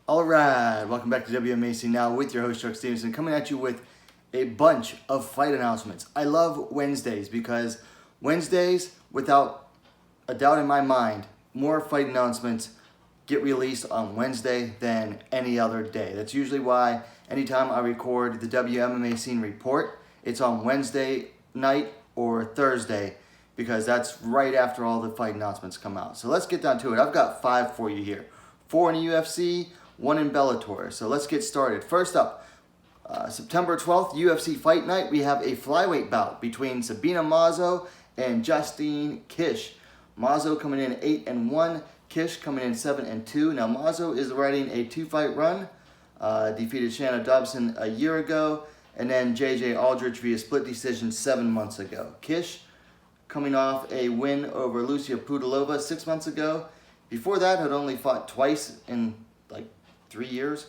Alright, welcome back to WMMA Now with your host Chuck Stevenson, coming at you with a bunch of fight announcements. I love Wednesdays because Wednesdays, without a doubt in my mind, more fight announcements get released on Wednesday than any other day. That's usually why anytime I record the WMMA Scene report, it's on Wednesday night or Thursday because that's right after all the fight announcements come out. So let's get down to it. I've got 5 for you here. 4 in the UFC, 1 in Bellator. So let's get started. First up, September 12th, UFC Fight Night. We have a flyweight bout between Sabina Mazo and Justine Kish. Mazo coming in 8-1, Kish coming in 7-2. Now Mazo is riding a 2-fight run. Defeated Shanna Dobson a year ago, and then JJ Aldrich via split decision 7 months ago. Kish coming off a win over Lucia Pudilova 6 months ago. Before that, had only fought twice in like 3 years.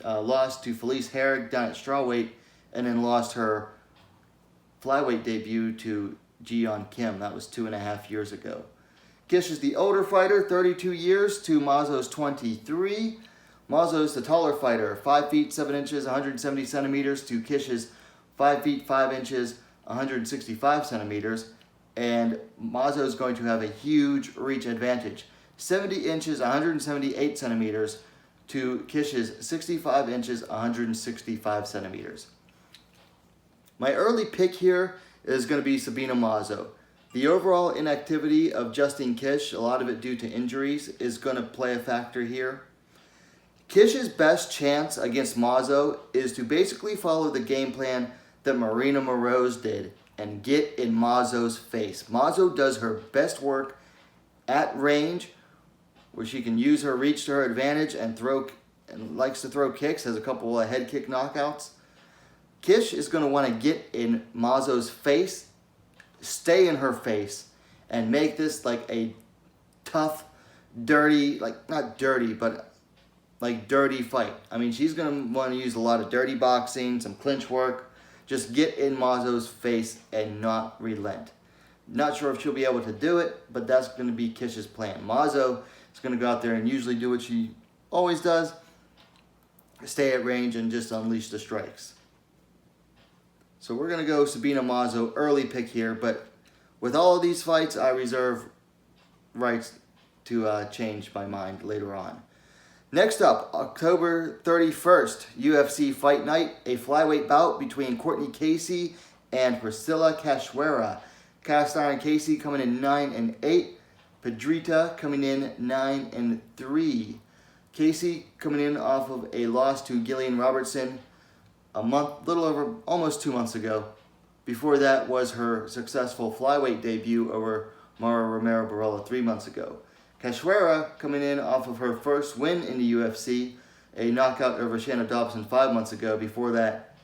Lost to Felice Herrig down at strawweight, and then lost her flyweight debut to Ji-yeon Kim. That was 2.5 years ago. Kish is the older fighter, 32 years, to Mazo's 23. Mazo's the taller fighter, 5 feet 7 inches, 170 centimeters, to Kish's 5 feet 5 inches, 165 centimeters. And Mazo is going to have a huge reach advantage. 70 inches, 178 centimeters, to Kish's 65 inches, 165 centimeters. My early pick here is going to be Sabina Mazo. The overall inactivity of Justine Kish, a lot of it due to injuries, is going to play a factor here. Kish's best chance against Mazo is to basically follow the game plan that Marina Moroz did and get in Mazo's face. Mazo does her best work at range, where she can use her reach to her advantage and likes to throw kicks, has a couple of head kick knockouts. Kish is going to want to get in Mazo's face, stay in her face, and make this like a tough, dirty, not dirty, but like dirty fight. I mean, she's going to want to use a lot of dirty boxing, some clinch work. Just get in Mazo's face and not relent. Not sure if she'll be able to do it, but that's going to be Kish's plan. Mazo is going to go out there and usually do what she always does, stay at range and just unleash the strikes. So we're going to go Sabina Mazo, early pick here, but with all of these fights, I reserve rights to change my mind later on. Next up, October 31st, UFC Fight Night, a flyweight bout between Cortney Casey and Priscilla Cachoeira. Cast Iron Casey coming in 9-8, Pedrita coming in 9-3. Casey coming in off of a loss to Gillian Robertson almost 2 months ago. Before that was her successful flyweight debut over Mara Romero Barella 3 months ago. Cachoeira coming in off of her first win in the UFC, a knockout over Shanna Dobson 5 months ago. Before that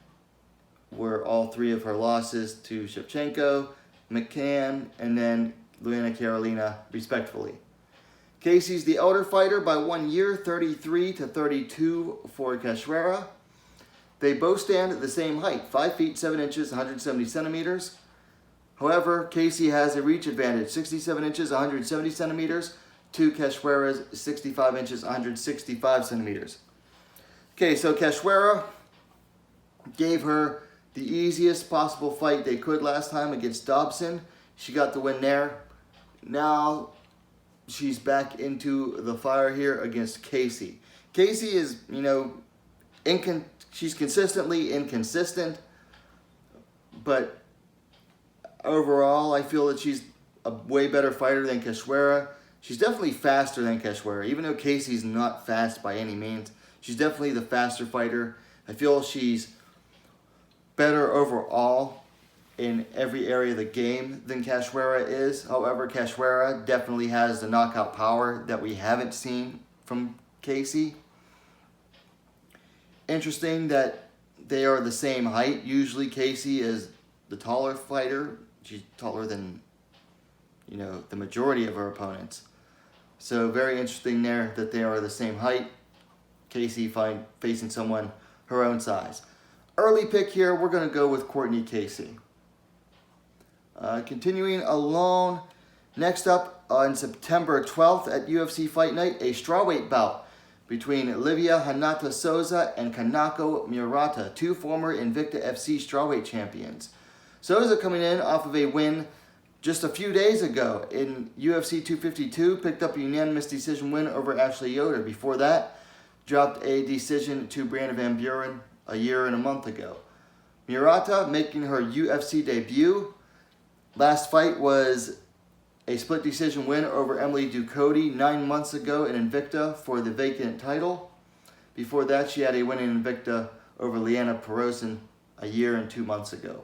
were all 3 of her losses to Shevchenko, McCann, and then Luana Carolina, respectively. Casey's the elder fighter by 1 year, 33-32 for Cachoeira. They both stand at the same height, 5 feet 7 inches, 170 centimeters. However, Casey has a reach advantage, 67 inches, 170 centimeters, to Cachoeira's 65 inches, 165 centimeters. Okay, so Cachoeira gave her the easiest possible fight they could last time against Dobson. She got the win there. Now she's back into the fire here against Casey. Casey is, she's consistently inconsistent, but overall I feel that she's a way better fighter than Cachoeira. She's definitely faster than Cachoeira, even though Casey's not fast by any means. She's definitely the faster fighter. I feel she's better overall in every area of the game than Cachoeira is. However, Cachoeira definitely has the knockout power that we haven't seen from Casey. Interesting that they are the same height. Usually Casey is the taller fighter. She's taller than, the majority of her opponents. So very interesting there that they are the same height. Casey facing someone her own size. Early pick here, we're going to go with Cortney Casey. Continuing along Next up, on September 12th at UFC Fight Night, a strawweight bout between Livia Renata Souza and Kanako Murata, two former Invicta FC strawweight champions. Souza coming in off of a win just a few days ago in UFC 252, picked up a unanimous decision win over Ashlee. Before that, dropped a decision to Brianna Van Buren a year and a month ago. Murata making her UFC debut. Last fight was a split decision win over Emily Ducote 9 months ago in Invicta for the vacant title. Before that, she had a win in Invicta over Liana Perosin a year and 2 months ago.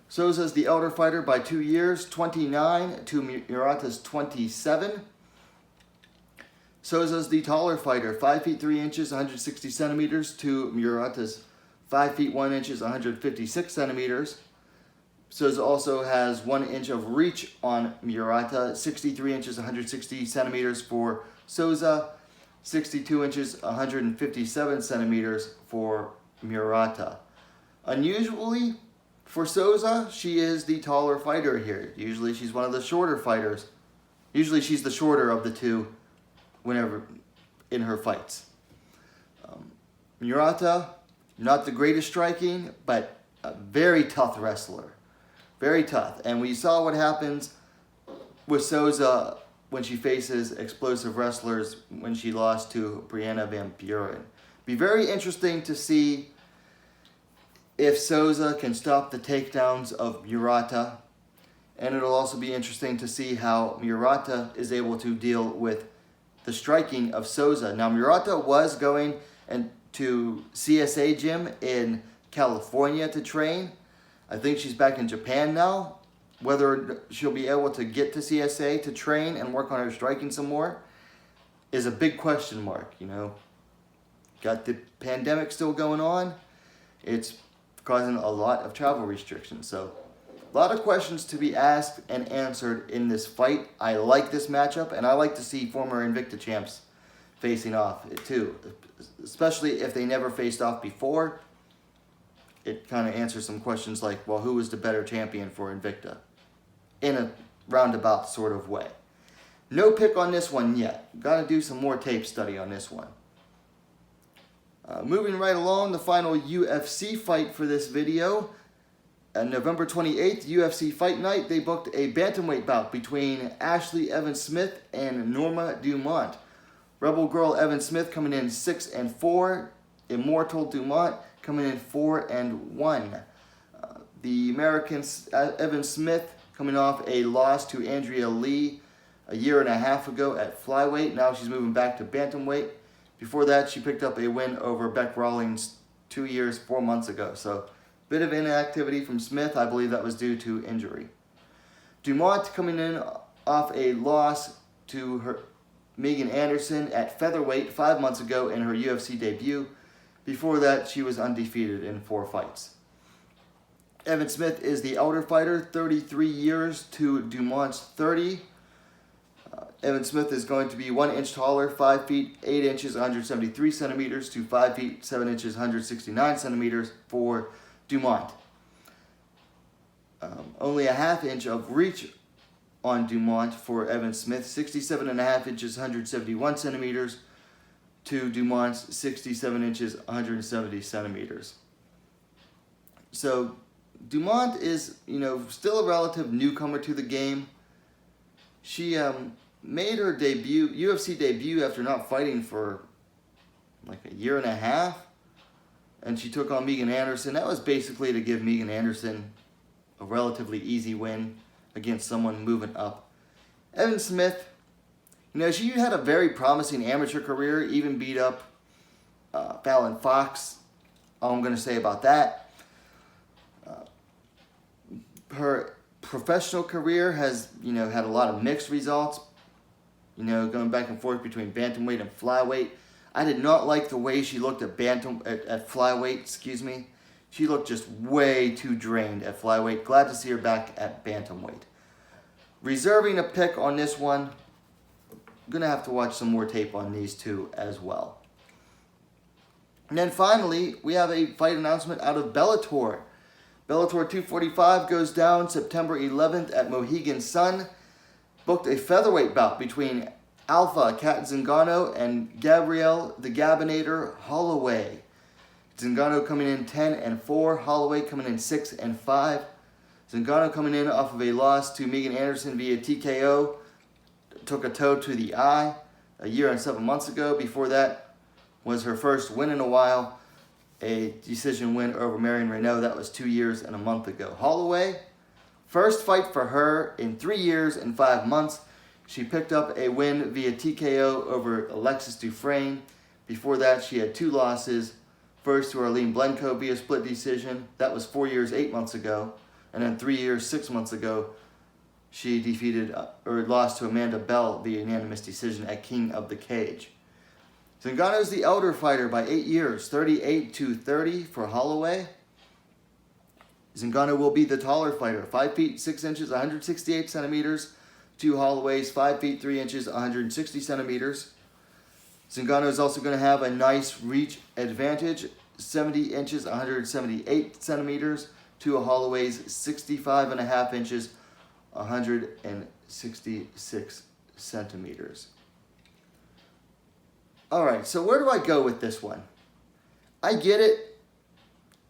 Souza's the elder fighter by 2 years, 29 to Murata's 27. Souza's the taller fighter, 5 feet 3 inches, 160 centimeters to Murata's 5 feet 1 inches, 156 centimeters. Souza also has 1 inch of reach on Murata, 63 inches, 160 centimeters for Souza, 62 inches, 157 centimeters for Murata. Unusually, for Souza, she is the taller fighter here. Usually she's one of the shorter fighters. Usually she's the shorter of the two whenever in her fights. Murata, not the greatest striking, but a very tough wrestler. Very tough. And we saw what happens with Souza when she faces explosive wrestlers when she lost to Brianna Van Buren. Be very interesting to see if Souza can stop the takedowns of Murata. And it'll also be interesting to see how Murata is able to deal with the striking of Souza. Now, Murata was going to CSA gym in California to train. I think she's back in Japan now. Whether she'll be able to get to CSA to train and work on her striking some more is a big question mark, you know. Got the pandemic still going on. It's causing a lot of travel restrictions. So, a lot of questions to be asked and answered in this fight. I like this matchup, and I like to see former Invicta champs facing off too, especially if they never faced off before. It kind of answers some questions like, well, who was the better champion for Invicta? In a roundabout sort of way. No pick on this one yet. Got to do some more tape study on this one. Moving right along, the final UFC fight for this video. On November 28th, UFC Fight Night, they booked a bantamweight bout between Ashlee Evans-Smith and Norma Dumont. Rebel Girl Evans-Smith coming in 6-4. Immortal Dumont coming in 4-1. The American Evans-Smith coming off a loss to Andrea Lee a year and a half ago at flyweight. Now she's moving back to bantamweight. Before that, she picked up a win over Beck Rawlings 2 years, 4 months ago. So, bit of inactivity from Smith. I believe that was due to injury. Dumont coming in off a loss to her Megan Anderson at featherweight 5 months ago in her UFC debut. Before that, she was undefeated in 4 fights. Evan Smith is the elder fighter, 33 years to Dumont's 30. Evan Smith is going to be 1 inch taller, 5 feet 8 inches, 173 centimeters to 5 feet 7 inches, 169 centimeters for Dumont. Only a ½ inch of reach on Dumont for Evan Smith, 67.5 inches, 171 centimeters to Dumont's 67 inches, 170 centimeters. So Dumont is, still a relative newcomer to the game. She made her UFC debut after not fighting for like a year and a half. And she took on Megan Anderson. That was basically to give Megan Anderson a relatively easy win against someone moving up. Evan Smith, she had a very promising amateur career, even beat up Fallon Fox. All I'm going to say about that. Her professional career has, had a lot of mixed results, going back and forth between bantamweight and flyweight. I did not like the way she looked at flyweight, She looked just way too drained at flyweight. Glad to see her back at bantamweight. Reserving a pick on this one. Going to have to watch some more tape on these two as well. And then finally, we have a fight announcement out of Bellator. Bellator 245 goes down September 11th at Mohegan Sun. booked a featherweight bout between Alpha Cat Zingano and Gabrielle the Gabinator Holloway. Zingano coming in 10-4, Holloway coming in 6-5. Zingano coming in off of a loss to Megan Anderson via TKO, took a toe to the eye a year and 7 months ago. Before that was her first win in a while, a decision win over Marion Renault. That was 2 years and a month ago. Holloway, first fight for her in 3 years and 5 months. She picked up a win via TKO over Alexis Dufresne. Before that, she had 2 losses. First to Arlene Blenko via split decision. That was 4 years, 8 months ago. And then 3 years, 6 months ago, she defeated or lost to Amanda Bell via unanimous decision at King of the Cage. Zingano is the elder fighter by 8 years, 38-30 for Holloway. Zingano will be the taller fighter, 5 feet 6 inches, 168 centimeters, to Holloway's 5 feet 3 inches, 160 centimeters. Zingano is also going to have a nice reach advantage, 70 inches, 178 centimeters, to Holloway's 65.5 inches, 166 centimeters. Alright, so where do I go with this one? I get it.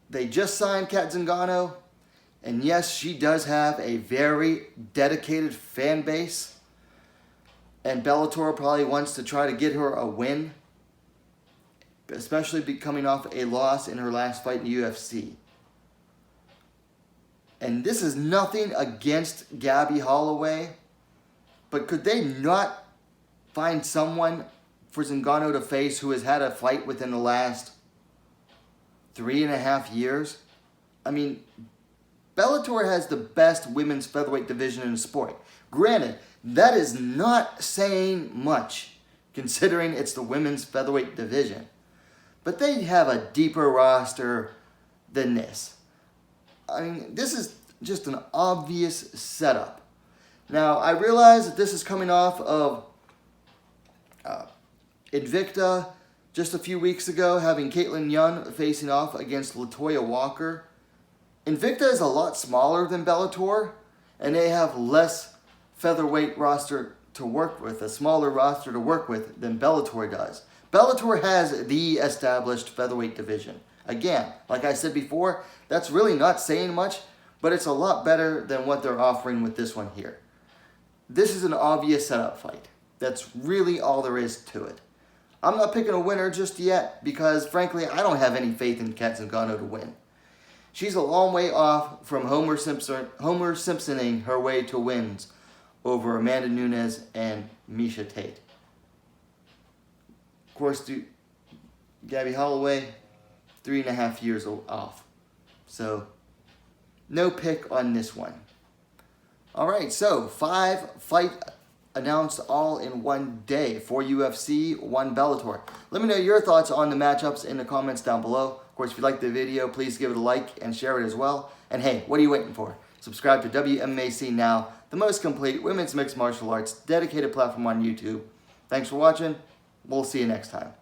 They just signed Cat Zingano. And yes, she does have a very dedicated fan base. And Bellator probably wants to try to get her a win. Especially coming off a loss in her last fight in the UFC. And this is nothing against Gabby Holloway. But could they not find someone for Zingano to face who has had a fight within the last 3.5 years? I mean, Bellator has the best women's featherweight division in the sport. Granted, that is not saying much, considering it's the women's featherweight division. But they have a deeper roster than this. I mean, this is just an obvious setup. Now, I realize that this is coming off of Invicta just a few weeks ago, having Caitlin Young facing off against LaToya Walker. Invicta is a lot smaller than Bellator, and they have less featherweight roster to work with, a smaller roster to work with than Bellator does. Bellator has the established featherweight division. Again, like I said before, that's really not saying much, but it's a lot better than what they're offering with this one here. This is an obvious setup fight. That's really all there is to it. I'm not picking a winner just yet because, frankly, I don't have any faith in Cat Zingano to win. She's a long way off from Homer Simpsoning her way to wins over Amanda Nunes and Miesha Tate. Of course, Gabby Holloway, 3.5 years off. So, no pick on this one. Alright, so 5 fight announced all in one day. 4 UFC, 1 Bellator. Let me know your thoughts on the matchups in the comments down below. Of course, if you liked the video, please give it a like and share it as well. And hey, what are you waiting for? Subscribe to WMMA Now, the most complete women's mixed martial arts dedicated platform on YouTube. Thanks for watching. We'll see you next time.